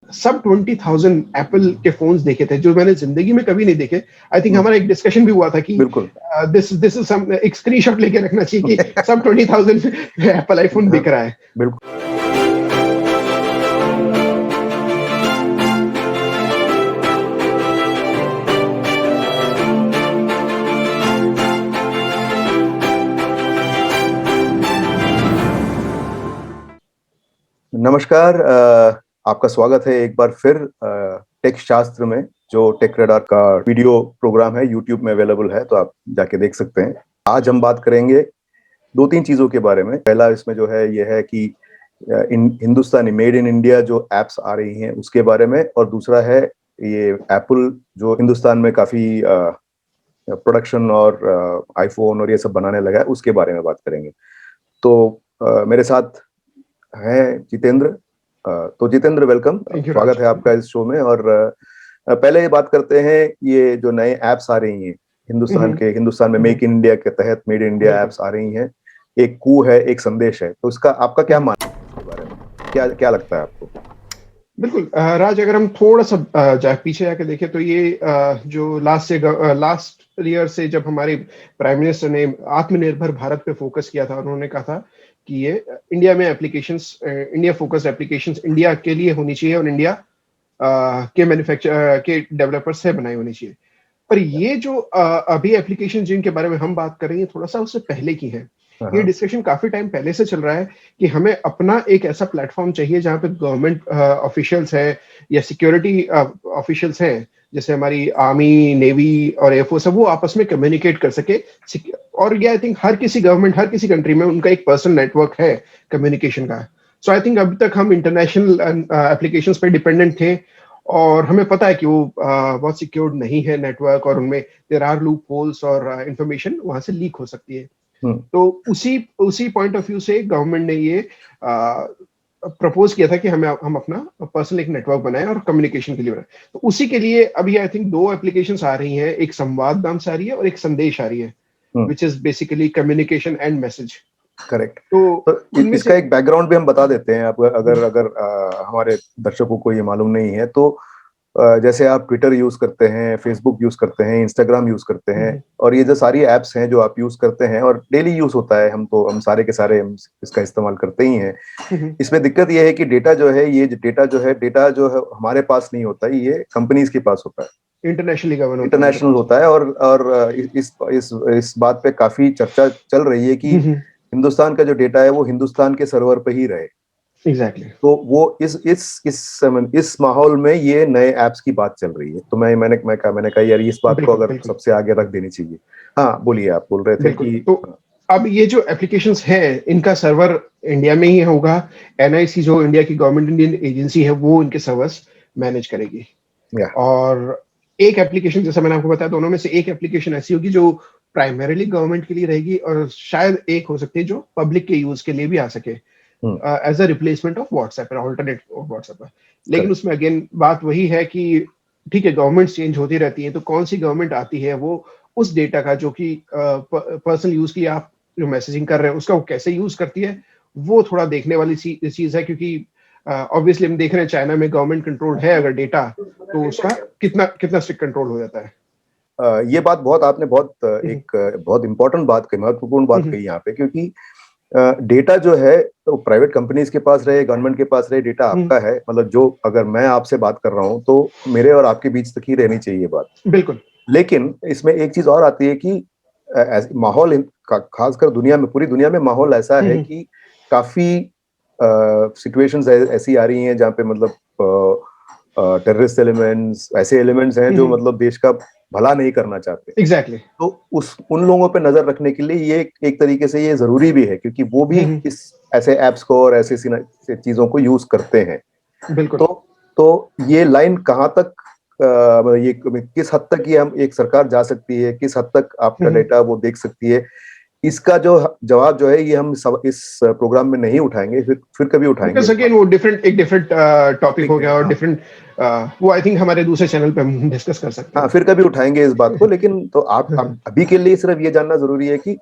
सब 20,000 एप्पल के फोन्स देखे थे जो मैंने जिंदगी में कभी नहीं देखे। आई थिंक हमारा एक डिस्कशन भी हुआ था कि बिल्कुल। दिस इज सम एक स्क्रीनशॉट लेके रखना चाहिए कि सब 20,000 एप्पल आईफोन बिक रहा है। बिल्कुल। नमस्कार, आपका स्वागत है एक बार फिर टेक शास्त्र में, जो टेक रडार का वीडियो प्रोग्राम है, यूट्यूब में अवेलेबल है, तो आप जाके देख सकते हैं। आज हम बात करेंगे दो तीन चीजों के बारे में। पहला इसमें जो है ये है कि हिंदुस्तानी मेड इन इंडिया जो एप्स आ रही हैं उसके बारे में, और दूसरा है ये एप्पल जो हिंदुस्तान में काफी प्रोडक्शन और आईफोन और ये सब बनाने लगा है, उसके बारे में बात करेंगे। तो मेरे साथ है जितेंद्र। तो जितेंद्र, वेलकम, स्वागत है आपका इस शो में। और पहले ये बात करते हैं, ये जो नए एप्स आ रही हैं हिंदुस्तान में मेक इन इंडिया के तहत मेड इन इंडिया एप्स आ रही हैं, एक कू है, एक संदेश है, तो इसका आपका क्या मानना है इसके बारे में? क्या क्या लगता है आपको? बिल्कुल राज, अगर हम थोड़ा सा पीछे जाके देखें तो ये जो लास्ट ईयर से जब हमारे प्राइम मिनिस्टर ने आत्मनिर्भर भारत पे फोकस किया था, उन्होंने कहा था कि ये इंडिया में applications, India focused applications India के लिए होनी चाहिए और इंडिया के मैन्युफैक्चर के डेवलपर्स से बनाई होनी चाहिए। पर ये जो अभी एप्लीकेशन जिनके बारे में हम बात कर रहे हैं, थोड़ा सा उससे पहले की है। ये डिस्कशन काफी टाइम पहले से चल रहा है कि हमें अपना एक ऐसा प्लेटफॉर्म चाहिए जहां पे गवर्नमेंट ऑफिशियल्स है या सिक्योरिटी ऑफिशियल्स हैं, जैसे हमारी आर्मी, नेवी और एयरफोर्स है, वो आपस में कम्युनिकेट कर सके। और ये आई थिंक हर किसी कंट्री में उनका एक पर्सनल नेटवर्क है कम्युनिकेशन का। सो आई थिंक अभी तक हम इंटरनेशनल एप्लीकेशंस पे डिपेंडेंट थे और हमें पता है कि वो बहुत सिक्योर्ड नहीं है नेटवर्क, और उनमें देयर आर लूप होल्स और इंफॉर्मेशन वहां से लीक हो सकती है। तो उसी पॉइंट ऑफ व्यू से गवर्नमेंट ने ये प्रपोज किया था कि हम अपना पर्सनल एक नेटवर्क बनाएं और कम्युनिकेशन के लिए बनाएं। तो उसी के लिए अभी आई थिंक दो एप्लीकेशंस आ रही हैं, एक संवाद नाम से आ रही है और एक संदेश आ रही है, which is basically communication and message. Correct. तो इसका एक बैकग्राउंड भी हम बता देते हैं, आप अगर हमारे दर्शकों को ये मालूम नहीं है तो जैसे आप ट्विटर यूज करते हैं, फेसबुक यूज करते हैं, इंस्टाग्राम यूज करते हैं, और ये जो सारी एप्स हैं जो आप यूज करते हैं और डेली यूज होता है, हम सारे के सारे हम इसका इस्तेमाल करते ही हैं। इसमें दिक्कत ये है कि डेटा जो है, डेटा जो है हमारे पास नहीं होता, ये कंपनीज के पास होता है, इंटरनेशनल होता है। और इस बात पे काफी चर्चा चल रही है कि हिंदुस्तान का जो डेटा है वो हिंदुस्तान के सर्वर पे ही रहे। एग्जैक्टली। तो वो इस माहौल में ये नए एप्स की बात चल रही है। तो मैंने कहा यार इस बात को अगर सबसे आगे रख देनी चाहिए। हाँ, बोलिए, आप बोल रहे थे कि तो अब ये जो एप्लीकेशंस हैं, इनका सर्वर इंडिया में ही होगा। एनआईसी जो इंडिया की गवर्नमेंट इंडियन एजेंसी है, वो इनके सर्वर्स मैनेज करेगी। और एक एप्लीकेशन, जैसा मैंने आपको बताया, दोनों में से एक एप्लीकेशन ऐसी होगी जो प्राइमरीली गवर्नमेंट के लिए रहेगी, और शायद एक हो सकती है जो पब्लिक के यूज के लिए भी आ सके, as a replacement of WhatsApp, alternate of WhatsApp. लेकिन उसमें अगेन बात वही है कि ठीक है, गवर्नमेंट चेंज होती रहती है, तो कौन सी गवर्नमेंट आती है वो उस डेटा का जो कि पर्सनल यूज के लिए आप जो मैसेजिंग कर रहे हैं उसका वो कैसे यूज करती है, वो थोड़ा देखने वाली चीज है। क्योंकि ऑब्वियसली हम देख रहे हैं चाइना में गवर्नमेंट कंट्रोल है अगर डेटा, तो उसका कितना स्ट्रिक्ट कंट्रोल हो जाता है। ये बात आपने बहुत इंपॉर्टेंट बात कही, महत्वपूर्ण बात कही यहाँ पे, क्योंकि डेटा जो है तो प्राइवेट कंपनीज के पास रहे, गवर्नमेंट के पास रहे, डेटा आपका है। मतलब जो अगर मैं आपसे बात कर रहा हूँ तो मेरे और आपके बीच तक ही रहनी चाहिए बात। बिल्कुल। लेकिन इसमें एक चीज और आती है कि माहौल, खासकर दुनिया में, पूरी दुनिया में माहौल ऐसा है कि काफी सिचुएशंस ऐसी आ रही हैं जहाँ पे मतलब टेररिस्ट एलिमेंट्स, ऐसे एलिमेंट्स हैं जो मतलब देश का भला नहीं करना चाहते। एग्जैक्टली। तो उन लोगों पे नजर रखने के लिए ये एक तरीके से ये जरूरी भी है, क्योंकि वो भी इस ऐसे एप्स को और ऐसे चीजों को यूज करते हैं। बिल्कुल। तो ये लाइन कहाँ तक, ये किस हद तक ये हम एक सरकार जा सकती है, किस हद तक आपका डेटा वो देख सकती है, इसका जो जवाब जो है ये हम इस प्रोग्राम में नहीं उठाएंगे, फिर कभी उठाएंगे। अगेन वो डिफरेंट टॉपिक हो गया और डिफरेंट, वो आई थिंक हमारे दूसरे चैनल पे हम डिस्कस कर सकते हैं। हाँ, फिर कभी उठाएंगे इस बात को। लेकिन तो आप अभी के लिए सिर्फ ये जानना जरूरी है कि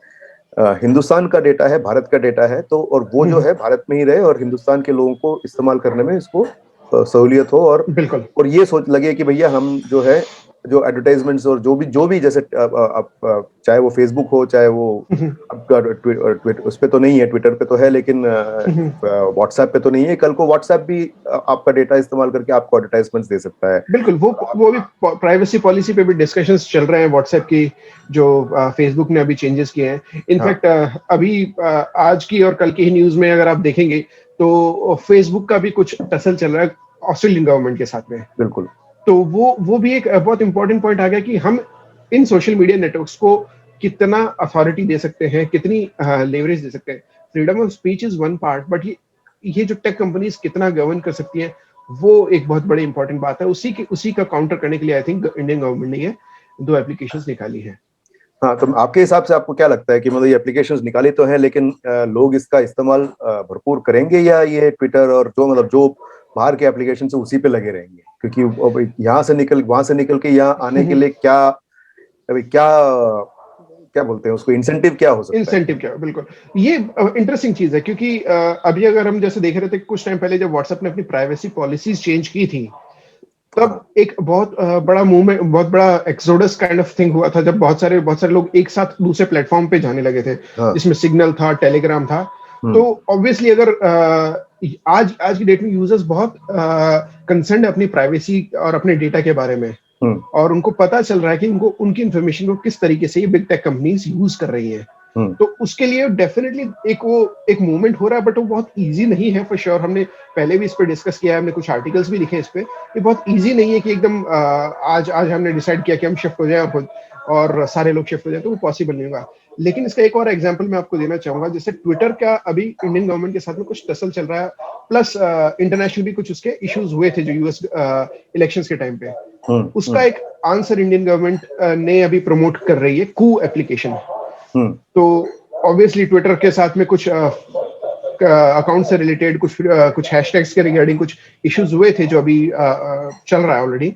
हिंदुस्तान का डेटा है, भारत का डेटा है, तो और वो जो है भारत में ही रहे और हिंदुस्तान के लोगों को इस्तेमाल करने में इसको सहूलियत हो, बिल्कुल। और ये सोच लगे कि भैया हम जो है, जो एडवर्टाइजमेंट्स और जो भी जैसे चाहे वो फेसबुक हो, चाहे वो आपका उस पे तो नहीं है, ट्विटर पे तो है, लेकिन व्हाट्सएप पे तो नहीं है। कल को व्हाट्सएप भी आपका डेटा इस्तेमाल करके आपको एडवर्टाइजमेंट्स दे सकता है। बिल्कुल, वो भी प्राइवेसी पॉलिसी पे भी डिस्कशंस चल रहे हैं व्हाट्सएप की, जो फेसबुक ने अभी चेंजेस किए हैं। इनफैक्ट अभी आज की और कल की ही न्यूज में अगर आप देखेंगे तो फेसबुक का भी कुछ टसल चल रहा है ऑस्ट्रेलियन गवर्नमेंट के साथ में। बिल्कुल। तो वो भी एक बहुत इंपॉर्टेंट पॉइंट आ गया कि हम इन सोशल मीडिया नेटवर्क्स को कितना अथॉरिटी दे सकते हैं, कितनी लेवरेज दे सकते हैं। Freedom of speech is one part, but ये जो टेक कंपनीज कितना गवर्न कर सकती हैं, वो एक बहुत बड़ी इंपॉर्टेंट बात है। उसी का काउंटर करने के लिए आई थिंक इंडियन गवर्नमेंट ने ये 2 एप्लीकेशंस निकाली है। हाँ, तो आपके हिसाब से आपको क्या लगता है कि मतलब ये एप्लीकेशंस निकाली तो हैं, लेकिन लोग इसका इस्तेमाल भरपूर करेंगे, या ये ट्विटर और जो बाहर के एप्लीकेशन से उसी पे लगे रहेंगे? क्योंकि यहाँ से निकल वहां से निकल के यहाँ आने के लिए क्या, अभी क्या बोलते हैं उसको, इंसेंटिव क्या हो सकता है? इंसेंटिव क्या, बिल्कुल ये इंटरेस्टिंग चीज है, क्योंकि अभी अगर हम जैसे देख रहे थे कुछ टाइम पहले जब व्हाट्सएप ने अपनी प्राइवेसी पॉलिसीज चेंज की थी, तब एक बहुत बड़ा मूवमेंट, बहुत बड़ा एक्सोडस काइंड ऑफ थिंग हुआ था, जब बहुत सारे लोग एक साथ दूसरे प्लेटफॉर्म पे जाने लगे थे, जिसमें सिग्नल था, टेलीग्राम था। तो ऑब्वियसली अगर आज की डेट में यूजर्स बहुत कंसर्न है अपनी प्राइवेसी और अपने डेटा के बारे में, और उनको पता चल रहा है कि उनकी इंफॉर्मेशन को किस तरीके से ये बिग टेक कंपनीज यूज कर रही हैं। तो उसके लिए डेफिनेटली एक मूवमेंट हो रहा है, बट वो बहुत इजी नहीं है फॉर श्योर। हमने पहले भी इस पे डिस्कस किया है, हमने कुछ आर्टिकल्स भी लिखे हैं इस पे। ये बहुत इजी नहीं है कि एकदम आज हमने डिसाइड किया कि हम शिफ्ट हो जाए और सारे लोग शिफ्ट हो जाए, तो वो पॉसिबल नहीं होगा। लेकिन इसका एक और एग्जांपल मैं आपको देना चाहूंगा, जैसे ट्विटर का अभी इंडियन गवर्नमेंट के साथ में कुछ टसल चल रहा है, प्लस इंटरनेशनल भी कुछ उसके इश्यूज हुए थे जो यूएस इलेक्शंस के टाइम पे। उसका एक आंसर इंडियन गवर्नमेंट ने अभी प्रमोट कर रही है, कू एप्लीकेशन। तो ऑब्वियसली ट्विटर के साथ में कुछ अकाउंट से रिलेटेड कुछ हैशटैग्स के रिगार्डिंग कुछ इश्यूज हुए थे, जो अभी चल रहा है ऑलरेडी।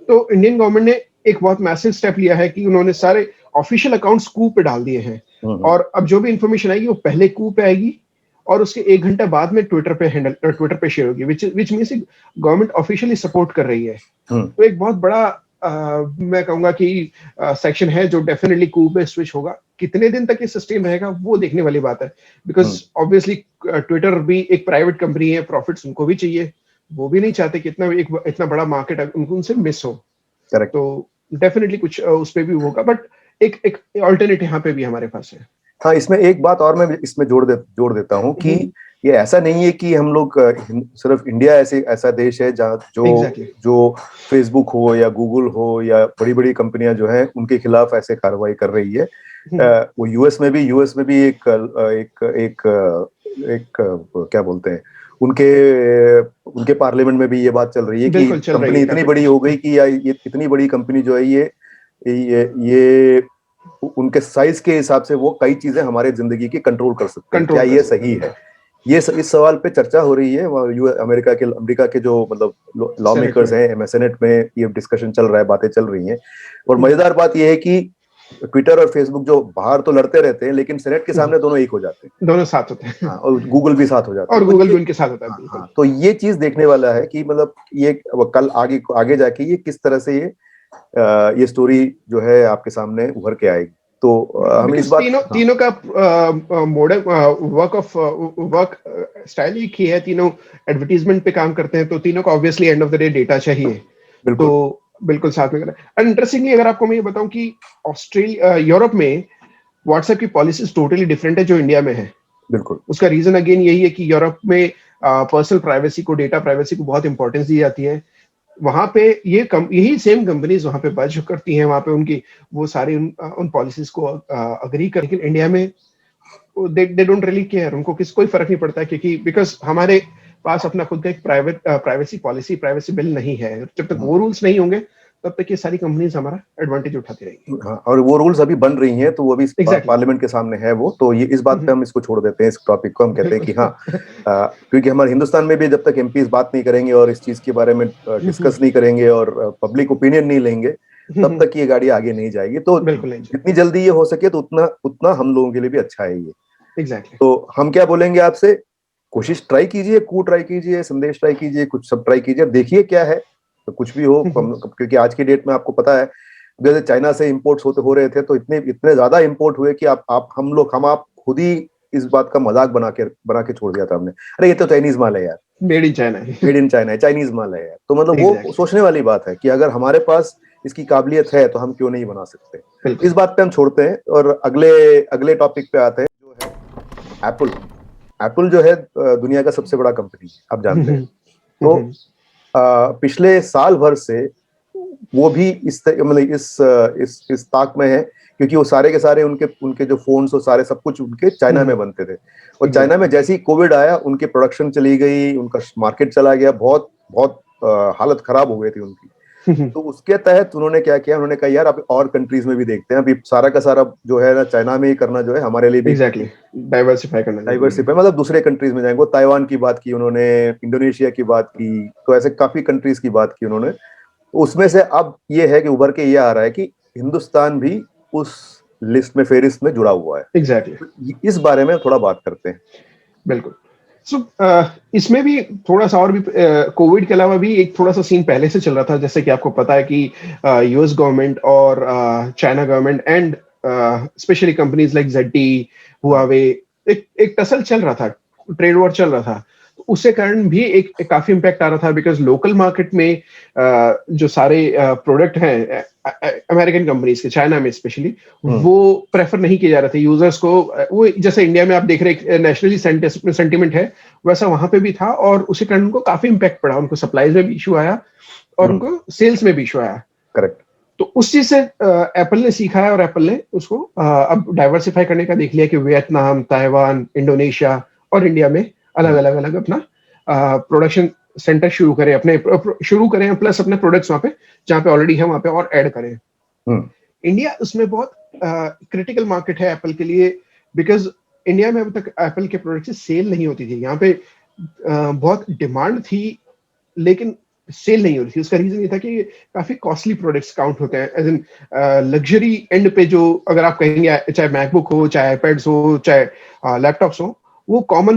तो इंडियन गवर्नमेंट ने एक बहुत मैसिव स्टेप लिया है कि उन्होंने सारे ऑफिशियल अकाउंट्स कू पे डाल दिए हैं, और अब जो भी इंफॉर्मेशन आएगी वो पहले कू पे आएगी, और उसके 1 घंटा बाद में ट्विटर पे शेयर होगी, which means government officially support कर रही है। तो एक बहुत बड़ा मैं कहूंगा कि सेक्शन है जो डेफिनेटली कू पे स्विच होगा। कितने दिन तक ये सस्टेन रहेगा वो देखने वाली बात है, बिकॉज ऑब्वियसली ट्विटर भी एक प्राइवेट कंपनी है, प्रॉफिट्स उनको भी चाहिए, वो भी नहीं चाहते कि इतना बड़ा मार्केट उनसे मिस हो। करेक्ट। तो डेफिनेटली कुछ उस पे भी होगा, बट एक ऑल्टरनेट यहाँ पे भी हमारे पास है। हाँ, इसमें एक बात और मैं इसमें जोड़ देता हूँ कि ये ऐसा नहीं है कि हम लोग सिर्फ इंडिया ऐसा देश है जहाँ जो फेसबुक हो या गूगल हो या बड़ी बड़ी कंपनियां जो हैं उनके खिलाफ ऐसे कार्रवाई कर रही है। वो यूएस में भी एक क्या बोलते हैं, उनके पार्लियामेंट में भी ये बात चल रही है कि कंपनी इतनी बड़ी हो गई कि ये इतनी बड़ी कंपनी जो है ये उनके साइज के हिसाब से वो कई चीजें हमारे जिंदगी की कंट्रोल कर सकते हैं। क्या ये सही है? इस सवाल पे चर्चा हो रही है। अमेरिका के जो मतलब लॉ मेकर्स हैं, सेनेट में ये डिस्कशन चल रहा है, बातें चल रही हैं। और मजेदार बात ये है कि ट्विटर और फेसबुक जो बाहर तो लड़ते रहते हैं, लेकिन सेनेट के सामने दोनों एक हो जाते हैं, दोनों साथ होते हैं। और गूगल भी साथ हो जाता है, और गूगल भी उनके साथ होता है, बिल्कुल। तो ये चीज देखने वाला है कि मतलब ये कल आगे जाके ये किस तरह से ये स्टोरी जो है आपके सामने उभर के आएगी। तो हम इस बात तीनों का मॉडल वर्क स्टाइल एक ही है, तीनों एडवर्टीजमेंट पे काम करते हैं, तो तीनों को obviously end of the day data चाहिए। तो बिल्कुल साथ में करें। इंटरेस्टिंगली अगर आपको मैं ये बताऊं कि यूरोप में व्हाट्सएप की पॉलिसीज टोटली डिफरेंट है जो इंडिया में है। बिल्कुल। उसका रीजन अगेन यही है कि यूरोप में पर्सनल प्राइवेसी को, डेटा प्राइवेसी को बहुत इंपॉर्टेंस दी जाती है। वहां पे यही सेम कंपनीज वहां पे बच करती हैं, वहां पे उनकी वो सारी उन पॉलिसीज को अग्री कर। लेकिन इंडिया में दे डोंट रियली केयर, उनको कोई फर्क नहीं पड़ता, क्योंकि बिकॉज हमारे पास अपना खुद का एक प्राइवेसी बिल नहीं है। जब तक वो रूल्स नहीं होंगे तब तक ये सारी कंपनीज हमारा एडवांटेज उठाती रहेंगी। हाँ, और वो रूल्स अभी बन रही हैं, तो वो अभी पार्लियामेंट के सामने है वो, तो ये इस बात पे हम इसको छोड़ देते हैं, इस टॉपिक को हम कहते हैं कि हाँ, क्योंकि हमारे हिंदुस्तान में भी जब तक एमपी इस बात नहीं करेंगे और इस चीज के बारे में डिस्कस नहीं करेंगे और पब्लिक ओपिनियन नहीं लेंगे, तब तक ये गाड़ी आगे नहीं जाएगी। तो जितनी जल्दी ये हो सके तो उतना हम लोगों के लिए भी अच्छा है ये। एग्जैक्टली। तो हम क्या बोलेंगे आपसे कोशिश ट्राई कीजिए, ट्राई कीजिए, संदेश ट्राई कीजिए, कुछ सब ट्राई कीजिए, देखिए क्या है, तो कुछ भी हो। क्योंकि आज की डेट में आपको पता है, जैसे चाइना से इंपोर्ट्स हो रहे थे, तो इतने इतने ज्यादा इंपोर्ट हुए कि आप खुद ही इस बात का मजाक बना के छोड़ दिया था हमने, अरे ये तो चाइनीज माल है यार, मेड इन चाइना है। मेड इन चाइना है, चाइनीज माल है यार। तो मतलब वो एग्जैक्टली। सोचने वाली बात है कि अगर हमारे पास इसकी काबिलियत है तो हम क्यों नहीं बना सकते। इस बिल्कुल। बात पे हम छोड़ते हैं और अगले अगले टॉपिक पे आते हैं, जो है एप्पल। एप्पल जो है दुनिया का सबसे बड़ा कंपनी है, आप जानते हैं। तो पिछले साल भर से वो भी मतलब इस ताक में है, क्योंकि वो सारे के सारे उनके उनके जो फोन्स और सारे सब कुछ उनके चाइना में बनते थे। और चाइना में जैसे ही कोविड आया, उनकी प्रोडक्शन चली गई, उनका मार्केट चला गया, बहुत बहुत हालत खराब हो गई थी उनकी। तो उसके तहत उन्होंने क्या किया, उन्होंने कहा यार अब और कंट्रीज में भी देखते हैं, अभी सारा का सारा जो है ना चाइना में ही करना जो है हमारे लिए भी एग्जैक्टली, डाइवर्सिफाई करना जरूरी है। डाइवर्सिफाई, मतलब दूसरे कंट्रीज में जाएंगे। ताइवान की बात की उन्होंने, इंडोनेशिया की बात की, तो ऐसे काफी कंट्रीज की बात की उन्होंने। उसमें से अब ये है कि उभर के ये आ रहा है कि हिंदुस्तान भी उस लिस्ट में, फेरिस्त में जुड़ा हुआ है। एग्जैक्टली। तो इस बारे में थोड़ा बात करते हैं। बिल्कुल। सो इसमें भी थोड़ा सा और भी कोविड के अलावा भी एक थोड़ा सा सीन पहले से चल रहा था, जैसे कि आपको पता है कि यूएस गवर्नमेंट और China government and specially companies like ZTE, Huawei, एक टसल चल रहा था, ट्रेड वॉर चल रहा था। तो उसके कारण भी एक काफी इम्पैक्ट आ रहा था, बिकॉज लोकल मार्केट में जो सारे प्रोडक्ट हैं अमेरिकन कंपनीज के, चाइना में स्पेशली, वो प्रेफर नहीं किए जा रहे थे यूजर्स को। वो जैसे इंडिया में आप देख रहे नेशनली सेंटिमेंट है, वैसा वहां पे भी था, और उसी कारण उनको काफी इम्पैक्ट पड़ा, उनको सप्लाईज में भी इशू आया और उनको सेल्स में भी इशू आया। करेक्ट। तो उस चीज से एप्पल ने सीखा है, और एप्पल ने उसको अब डाइवर्सिफाई करने का देख लिया कि वियतनाम, ताइवान, इंडोनेशिया और इंडिया में अलग अपना प्रोडक्शन सेंटर शुरू करें, प्लस अपने प्रोडक्ट्स वहां पे जहां पे ऑलरेडी है वहां पे और ऐड करें। इंडिया उसमें बहुत क्रिटिकल मार्केट है एप्पल के लिए, बिकॉज इंडिया में अब तक एप्पल के प्रोडक्ट से सेल नहीं होती थी। यहाँ पे बहुत डिमांड थी लेकिन सेल नहीं हो रही थी। उसका रीजन ये था कि काफी कॉस्टली प्रोडक्ट्स काउंट होते हैं, एज इन लग्जरी एंड पे। जो अगर आप कहेंगे, चाहे मैकबुक हो, चाहे आईपैड्स हो, चाहे लैपटॉप्स हो, वो कॉमन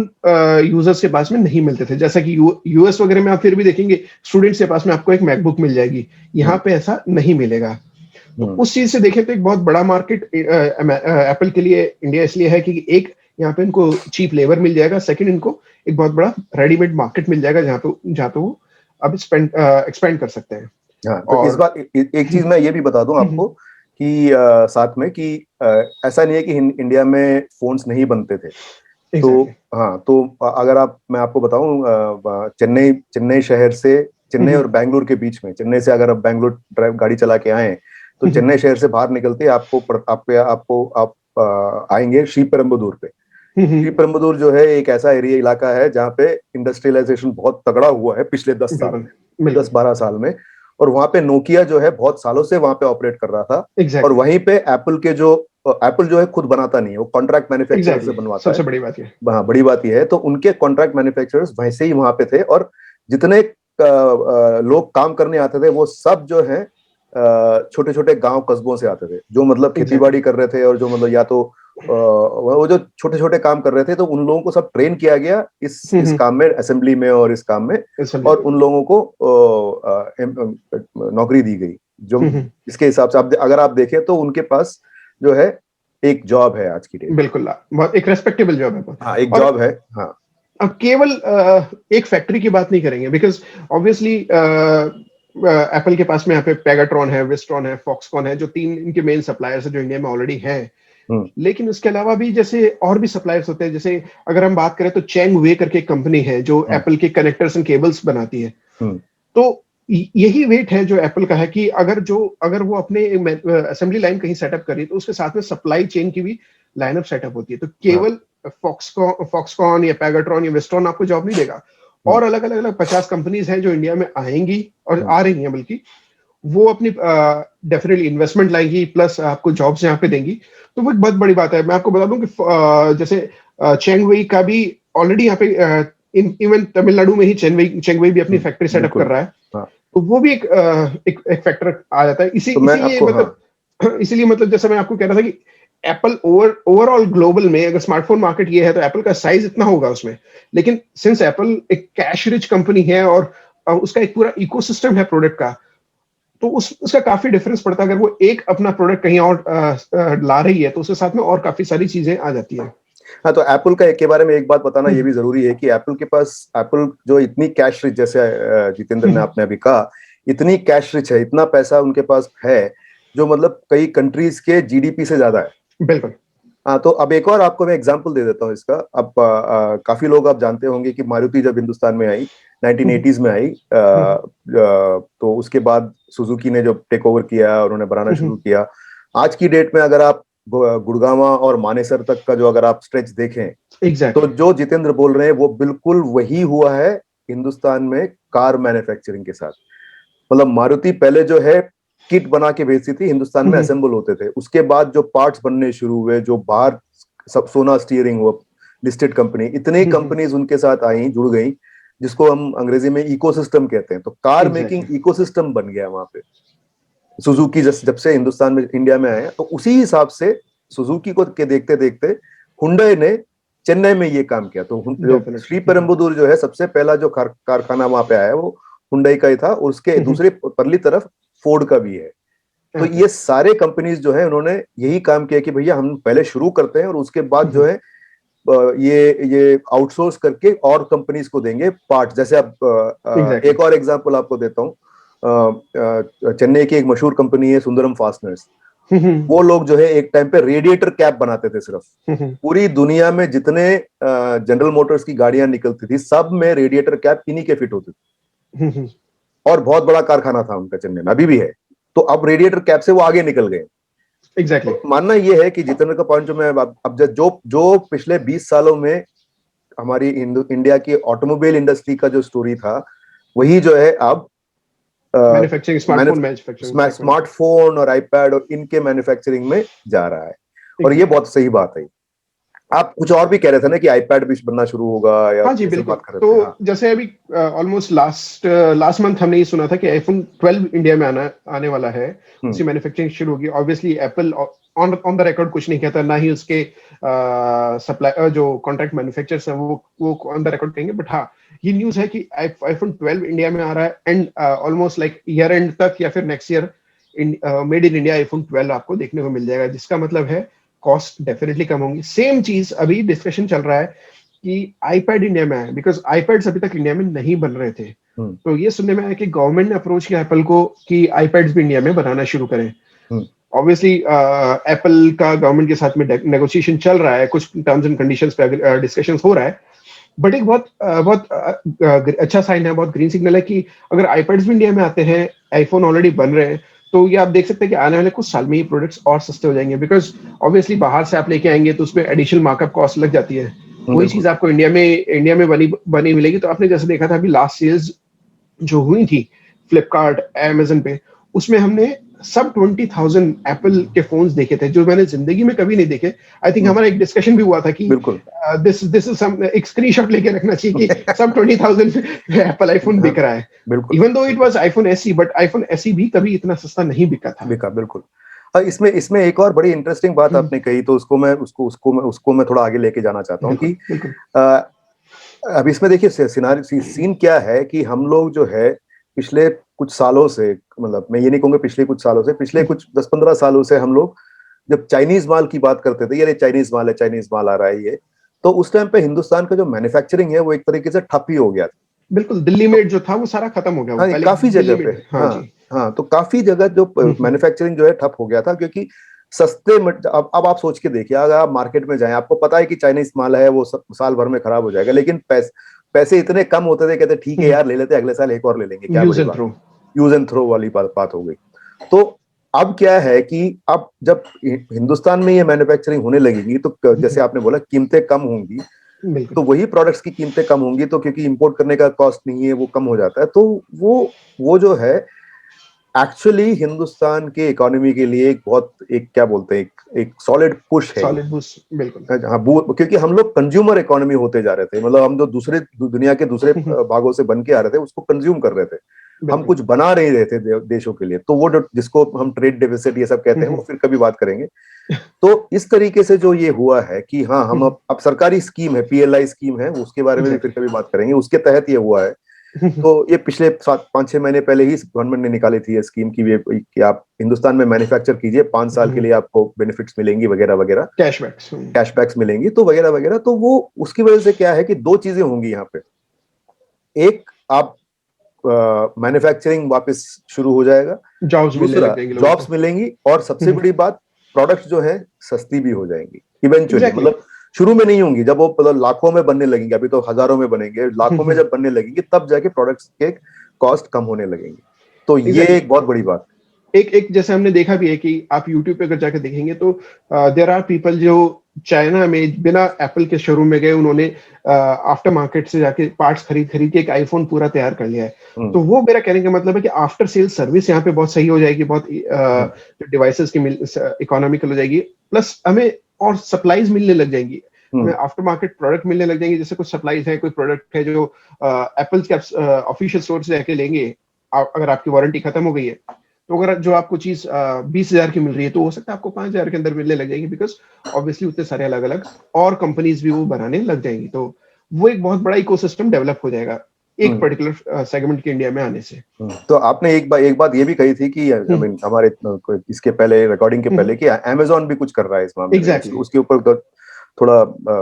यूजर्स के पास में नहीं मिलते थे। जैसा कि यूएस वगैरह में आप फिर भी देखेंगे स्टूडेंट्स के पास में आपको एक मैकबुक मिल जाएगी, यहाँ पे ऐसा नहीं मिलेगा। तो उस चीज से देखें तो एक बहुत बड़ा मार्केट एप्पल के लिए इंडिया इसलिए है कि एक, यहाँ पे इनको चीप लेबर मिल जाएगा, सेकंड इनको एक बहुत बड़ा रेडीमेड मार्केट मिल जाएगा जहाँ पे वो अब एक्सपेंड कर सकते हैं। हाँ, तो इस बात एक चीज मैं ये भी बता दूं आपको कि साथ में कि ऐसा नहीं है कि इंडिया में फोन्स नहीं बनते थे। तो हाँ, तो अगर मैं आपको बताऊं, चेन्नई शहर से, चेन्नई और बैंगलोर के बीच में, चेन्नई से अगर आप बैंगलोर गाड़ी चला के आए, तो चेन्नई शहर से बाहर निकलते आप आएंगे श्रीपेरुम्बदूर पे। श्रीपेरुम्बदूर जो है एक ऐसा इलाका है जहाँ पे इंडस्ट्रियलाइजेशन बहुत तगड़ा हुआ है पिछले 10-12 साल में। और वहां पे नोकिया जो है बहुत सालों से वहां पे ऑपरेट कर रहा था। और वहीं पे एप्पल जो है खुद बनाता नहीं है, वो कॉन्ट्रैक्ट मैन्युफैक्चरर से बनवाता है। सबसे बड़ी बात है। हाँ, बड़ी बात यह है। तो उनके कॉन्ट्रैक्ट मैन्युफैक्चरर्स वैसे ही वहां पे थे, और जितने लोग काम करने आते थे वो सब जो है छोटे छोटे गांव कस्बों से आते थे, जो मतलब खेतीबाड़ी कर रहे थे, और जो मतलब या तो वो जो छोटे छोटे काम कर रहे थे। तो उन लोगों को सब ट्रेन किया गया इस काम में, असेंबली में और इस काम में, और उन लोगों को नौकरी दी गई। जो इसके हिसाब से अगर आप देखें तो उनके पास जो है एक जॉब है आज की डेट। बिल्कुल, एक रेस्पेक्टेबल जॉब है। हाँ, एक जॉब है। हाँ, अब केवल एक फैक्ट्री की बात नहीं करेंगे, बिकॉज ऑब्वियसली एप्पल के पास में यहाँ पे पेगाट्रॉन है, विस्ट्रॉन है, फॉक्सकॉन है, जो 3 इनके मेन सप्लायर्स है जो इंडिया में ऑलरेडी हैं। लेकिन उसके अलावा भी जैसे और भी सप्लायर्स होते हैं, जैसे अगर हम बात करें तो चैंग वे करके एक कंपनी है जो एप्पल के कनेक्टर्स एंड केबल्स बनाती है। तो यही वेट है जो एप्पल का है कि अगर वो अपने असेंबली लाइन कहीं सेटअप करी, तो उसके साथ में सप्लाई चेन की भी लाइनअप सेटअप होती है। तो केवल फॉक्सकॉन या पेगाट्रॉन या विस्ट्रॉन आपको जॉब नहीं देगा, और अलग अलग 50 कंपनीज हैं जो इंडिया में आएंगी और आ रही हैं, बल्कि वो अपनी डेफिनेटली इन्वेस्टमेंट लाएंगी, प्लस आपको जॉब्स यहाँ पे देंगी। तो वो एक बहुत बड़ी बात है। मैं आपको बता दूं कि जैसे चेंग वेई का भी ऑलरेडी यहाँ पे इवन तमिलनाडु में ही चेंग वेई भी अपनी फैक्ट्री सेटअप कर रहा है। तो वो भी एक फैक्टर आ जाता है। इसीलिए मतलब जैसा मैं आपको कह रहा था कि एप्पल ओवरऑल ग्लोबल में अगर स्मार्टफोन मार्केट ये है तो एप्पल का साइज इतना होगा उसमें, लेकिन सिंस एप्पल एक कैश रिच कंपनी है और उसका एक पूरा इकोसिस्टम है प्रोडक्ट का, तो उसका काफी डिफरेंस पड़ता है। अगर वो एक अपना प्रोडक्ट कहीं और ला रही है तो उसके साथ में और काफी सारी चीजें आ जाती है। हाँ, तो एप्पल का के बारे में एक बात बताना ये भी जरूरी है कि एप्पल के पास, एप्पल जो इतनी कैश रिच, जैसे जितेंद्र ने आपने अभी कहा, इतनी कैश रिच है, इतना पैसा उनके पास है, जो मतलब कई कंट्रीज के जीडीपी से ज्यादा है। बिल्कुल। हाँ, तो अब एक और आपको मैं एग्जांपल दे देता हूँ इसका। अब काफी लोग आप जानते होंगे कि मारुति जब हिंदुस्तान में आई, 1980s में आई, तो उसके बाद सुजुकी ने जो टेक ओवर किया, उन्होंने बनाना शुरू किया। आज की डेट में अगर आप गुड़गांव और मानेसर तक का जो अगर आप स्ट्रेच देखें, तो जो जितेंद्र बोल रहे हैं वो बिल्कुल वही हुआ है हिंदुस्तान में कार मैन्युफैक्चरिंग के साथ। मतलब मारुति पहले जो है किट बना के बेचती थी, हिंदुस्तान में असेंबल होते थे। उसके बाद जो पार्ट्स बनने शुरू हुए, जो बाहर सब सोना स्टीयरिंग हुआ, लिस्टेड कंपनी, इतने कंपनीज उनके साथ आई, जुड़ गई, जिसको हम अंग्रेजी में इकोसिस्टम कहते हैं। तो कार मेकिंग इकोसिस्टम बन गया वहां पे। सुजुकी जब से हिंदुस्तान में, इंडिया में आए, तो उसी हिसाब से सुजुकी को के देखते देखते हुंडई ने चेन्नई में ये काम किया। तो श्रीपेरुम्बदूर जो है सबसे पहला जो कारखाना वहां पे आया, वो हुंडई का ही था, और उसके दूसरे परली तरफ फोर्ड का भी है। तो ये सारे कंपनीज जो है उन्होंने यही काम किया कि भैया हम पहले शुरू करते हैं और उसके बाद जो है ये आउटसोर्स करके और कंपनीज को देंगे पार्ट। जैसे अब एक और एग्जांपल आपको देता हूँ, चेन्नई की एक मशहूर कंपनी है सुंदरम फास्टनर्स। वो लोग जो है एक टाइम पे रेडिएटर कैप बनाते थे सिर्फ। पूरी दुनिया में जितने जनरल मोटर्स की गाड़ियां निकलती थी, सब में रेडिएटर कैप इन्हीं के फिट होते थे, और बहुत बड़ा कारखाना था उनका चेन्नई में, अभी भी है। तो अब रेडिएटर कैप से वो आगे निकल गए। तो मानना ये है कि जितेंद्र का पॉइंट जो मैं अब जो पिछले 20 सालों में हमारी इंडिया की ऑटोमोबाइल इंडस्ट्री का जो स्टोरी था, वही जो है अब स्मार्टफोन और आईपैड और इनके मैन्युफैक्चरिंग में जा रहा है। और ये बहुत सही बात है। आप कुछ और भी कह रहे थे ना कि आईपैड भी बनना शुरू होगा, या हाँ जी बिल्कुल। तो जैसे अभी ऑलमोस्ट लास्ट मंथ हमने ये सुना था कि आईफोन 12 इंडिया में आने वाला है, उसकी मैन्युफैक्चरिंग शुरू होगी। Obviously Apple on the record कुछ नहीं कहता, ना ही उसके सप्लाई जो कॉन्ट्रैक्ट मैन्युफैक्चरर्स हैं वो ऑन द रिकॉर्ड कहेंगे। बट हाँ, ये न्यूज है कि आईफोन 12 इंडिया में आ रहा है, and almost like year and तक या फिर next year made in India iPhone 12 आपको देखने को मिल जाएगा, जिसका मतलब है कॉस्ट डेफिनेटली कम होंगी। सेम चीज अभी डिस्कशन चल रहा है कि आईपैड इंडिया में आए, बिकॉज आईपैड्स अभी तक इंडिया में नहीं बन रहे थे। तो ये सुनने में आया कि गवर्नमेंट ने अप्रोच किया एप्पल को कि आईपैड्स भी इंडिया में बनाना शुरू करें। ऑब्वियसली एप्पल का गवर्नमेंट के साथ में नेगोशिएशन चल रहा है, कुछ टर्म्स एंड कंडीशंस पे डिस्कशंस हो रहा है। बट एक बहुत अच्छा साइन है, बहुत ग्रीन सिग्नल है कि अगर आईपैड्स भी इंडिया में आते हैं, आईफोन ऑलरेडी बन रहे हैं, तो ये आप देख सकते हैं कि आने वाले कुछ साल में ये प्रोडक्ट्स और सस्ते हो जाएंगे। बिकॉज ऑब्वियसली बाहर से आप लेके आएंगे तो उसमें एडिशनल मार्कअप कॉस्ट लग जाती है। वही चीज आपको इंडिया में बनी मिलेगी। तो आपने जैसे देखा था अभी लास्ट सेल्स जो हुई थी फ्लिपकार्ट अमेजन पे, उसमें हमने सब 20,000 एप्पल के फोन्स देखे थे, जो मैंने जिंदगी में कभी नहीं देखे। आई थिंक हमारा एक डिस्कशन भी हुआ था कि दिस इज सम, एक स्क्रीनशॉट लेके रखना चाहिए कि सब 20,000 एप्पल आईफोन बिक रहा है। Even though it was iPhone SE, but iPhone SE भी कभी इतना सस्ता नहीं बिका था। बिल्कुल। इसमें एक और बड़ी इंटरेस्टिंग बात आपने कही, तो उसको मैं थोड़ा आगे लेके जाना चाहता हूँ कि अब इसमें देखिए सीन क्या है कि हम लोग जो है पिछले कुछ सालों से, मतलब मैं ये नहीं कहूंगा पिछले कुछ सालों से, पिछले कुछ 10-15 सालों से हम लोग जब चाइनीज माल की बात करते थे, ये चाइनीज माल आ रहा है, ये तो उस टाइम पे हिंदुस्तान का जो मैन्युफैक्चरिंग है वो एक तरीके से ठप ही हो गया था। बिल्कुल, दिल्ली में जो था वो सारा खत्म हो गया। हाँ, काफी जगह पे, हाँ, तो काफी जगह जो मैन्युफैक्चरिंग जो है ठप हो गया था, क्योंकि सस्ते अब आप सोच के देखिए, अगर आप मार्केट में जाएं, आपको पता है कि चाइनीज माल है, वो साल भर में खराब हो जाएगा, लेकिन पैसे इतने कम होते थे, कहते ठीक है यार ले लेते, अगले साल एक और ले लेंगे, क्या यूज एंड थ्रो वाली बात हो गई। तो अब क्या है कि अब जब हिंदुस्तान में ये मैन्युफैक्चरिंग होने लगेगी, तो जैसे आपने बोला कीमतें कम होंगी, तो वही प्रोडक्ट्स की कीमतें कम होंगी, तो क्योंकि इंपोर्ट करने का कॉस्ट नहीं है, वो कम हो जाता है। तो वो जो है एक्चुअली हिंदुस्तान के इकोनॉमी के लिए क्या बोलते हैं, एक सॉलिड पुश है। सॉलिड बूस्ट, बिल्कुल। हाँ, क्योंकि हम लोग कंज्यूमर इकोनॉमी होते जा रहे थे, मतलब हम जो दुनिया के दूसरे भागों से बन के आ रहे थे, उसको कंज्यूम कर रहे थे। हम कुछ बना नहीं रहे थे देशों के लिए, तो वो जिसको हम ट्रेड डेफिसिट ये सब कहते हैं, वो फिर कभी बात करेंगे। तो इस तरीके से जो ये हुआ है कि हाँ, हम अब सरकारी स्कीम है, PLI स्कीम है, उसके बारे में भी फिर कभी बात करेंगे, उसके तहत ये हुआ है। तो ये पिछले 5-6 महीने पहले ही गवर्नमेंट ने निकाली थी ये स्कीम कि आप हिंदुस्तान में मैन्युफैक्चर कीजिए, 5 साल के लिए आपको बेनिफिट्स मिलेंगी वगैरह वगैरह, कैशबैक्स मिलेंगी, तो वगैरह वगैरह। तो वो उसकी वजह से क्या है कि दो चीजें होंगी यहाँ पे। एक, आप मैन्युफैक्चरिंग वापस शुरू हो जाएगा, दूसरा जॉब्स मिलेंगी, और सबसे बड़ी बात, प्रोडक्ट्स जो है सस्ती भी हो जाएंगी इवेंचुअली। मतलब शुरू में नहीं होंगी, जब वो मतलब लाखों में बनने लगेंगे, अभी तो हजारों में बनेंगे, लाखों में जब बनने लगेंगे तब जाके प्रोडक्ट्स के कॉस्ट कम होने लगेंगे। तो ये एक बहुत बड़ी बात। एक जैसे हमने देखा भी है कि आप YouTube पे अगर जाकर देखेंगे तो देयर आर पीपल जो चाइना में बिना एप्पल के शोरूम में गए, उन्होंने आफ्टर मार्केट से जाके पार्ट्स खरीद के एक आईफोन पूरा तैयार कर लिया है। तो वो मेरा कहने का मतलब है कि आफ्टर सेल सर्विस यहाँ पे बहुत सही हो जाएगी, बहुत जो डिवाइसेस की इकोनॉमिकल हो जाएगी, प्लस हमें और सप्लाईज मिलने लग जाएंगी, हमें आफ्टर मार्केट प्रोडक्ट मिलने लग जाएंगे। जैसे कुछ सप्लाईज है, कोई प्रोडक्ट है जो एप्पल के ऑफिशियल स्टोर से जाके लेंगे, अगर आपकी वारंटी खत्म हो गई है, तो अगर जो आपको चीज 20,000 की मिल रही है, तो हो सकता है आपको 5,000 के अंदर मिलने लग जाएगी, बिकॉज ऑब्वियसली उतने सारे अलग अलग और कंपनीज भी वो बनाने लग जाएंगी। तो वो एक बहुत बड़ा इकोसिस्टम डेवलप हो जाएगा एक पर्टिकुलर सेगमेंट के इंडिया में आने से। तो आपने एक बात ये भी कही थी कि हमारे इसके पहले, रिकॉर्डिंग के पहले, कि अमेज़न भी कुछ कर रहा है इस मामले में। उसके ऊपर थोड़ा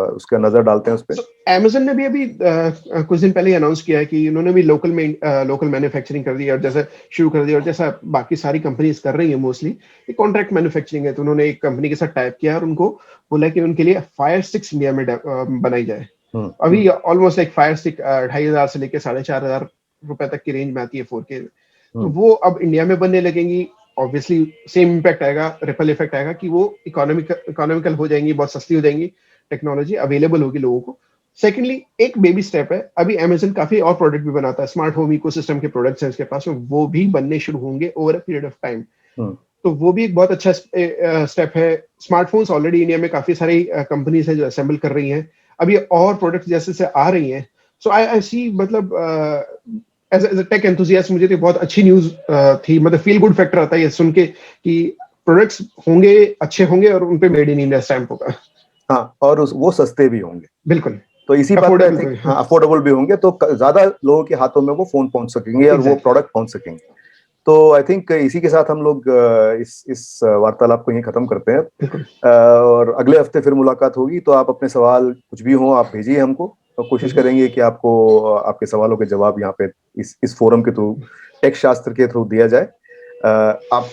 उसका नजर डालते हैं उस पर। Amazon ने भी अभी कुछ दिन पहले अनाउंस किया है कि उन्होंने भी लोकल मैन्युफैक्चरिंग कर दी, और जैसे शुरू कर दिया, और जैसा बाकी सारी कंपनीज कर रही है मोस्टली, ये कॉन्ट्रैक्ट मैन्युफैक्चरिंग है। तो उन्होंने एक कंपनी के साथ टाइप किया और उनको बोला कि उनके लिए फायर स्टिक्स इंडिया में बनाई जाए। अभी ऑलमोस्ट एक फायर स्टिक 2,500 से लेकर 4,500 रुपए तक की रेंज में आती है 4K। तो वो अब इंडिया में बनने लगेंगी। ऑब्वियसली सेम इम्पैक्ट आएगा, रिपल इफेक्ट आएगा कि वो इकोनॉमिकल हो जाएंगी, बहुत सस्ती हो जाएंगी, टेक्नोलॉजी अवेलेबल होगी लोगों को। सेकेंडली, एक बेबी स्टेप है, अभी अमेज़न काफी और प्रोडक्ट भी बनाता है, स्मार्ट होम इकोसिस्टम के प्रोडक्ट्स हैं उसके पास में, वो भी बनने शुरू होंगे over a period of time. तो वो भी एक बहुत अच्छा स्टेप है। स्मार्टफोन्स ऑलरेडी इंडिया में काफी सारी कंपनीज है जो असेंबल कर रही हैं, अभी और प्रोडक्ट जैसे से आ रही हैं। सो आई सी, मतलब एज ए टेक एंथुसियास्ट मुझे तो बहुत अच्छी न्यूज थी। मतलब फील गुड फैक्टर आता है ये सुन के कि प्रोडक्ट्स होंगे, अच्छे होंगे, और उन पे मेड इन इंडिया स्टैंप होगा। हाँ, और वो सस्ते भी होंगे। बिल्कुल। तो इसी बात पे अफोर्डेबल भी होंगे, तो ज्यादा लोगों के हाथों में वो फोन पहुंच सकेंगे और वो प्रोडक्ट पहुंच सकेंगे। तो आई थिंक इसी के साथ हम लोग इस वार्तालाप को यहीं खत्म करते हैं, और अगले हफ्ते फिर मुलाकात होगी। तो आप अपने सवाल कुछ भी हो, आप भेजिए हमको, तो कोशिश करेंगे कि आपको आपके सवालों के जवाब यहाँ पे इस फोरम के थ्रू, टेक शास्त्र के थ्रू दिया जाए।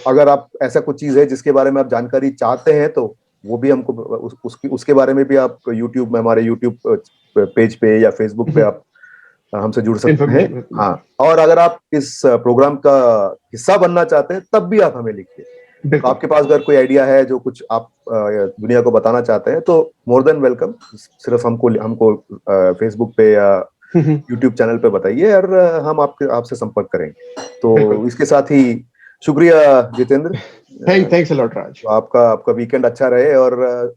अगर आप ऐसा कुछ चीज है जिसके बारे में आप जानकारी चाहते हैं, तो वो भी हमको उसके बारे में भी आप यूट्यूब में, हमारे यूट्यूब पेज पे या फेसबुक पे आप हमसे जुड़ सकते हैं। हाँ, और अगर आप इस प्रोग्राम का हिस्सा बनना चाहते हैं, तब भी आप हमें लिखिए। तो आपके पास अगर कोई आइडिया है, जो कुछ आप दुनिया को बताना चाहते हैं, तो मोर देन वेलकम। सिर्फ हमको फेसबुक पे या यूट्यूब चैनल पे बताइए, और हम आपसे संपर्क करेंगे। तो इसके साथ ही शुक्रिया जितेंद्र। थैंक्स अ लॉट राज। आपका वीकेंड अच्छा रहे, और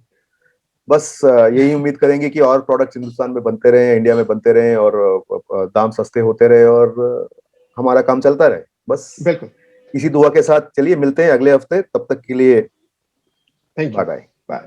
बस यही उम्मीद करेंगे कि और प्रोडक्ट्स हिंदुस्तान में बनते रहें, इंडिया में बनते रहें, और दाम सस्ते होते रहे, और हमारा काम चलता रहे। बस बिल्कुल, इसी दुआ के साथ चलिए मिलते हैं अगले हफ्ते। तब तक के लिए बाय बाय।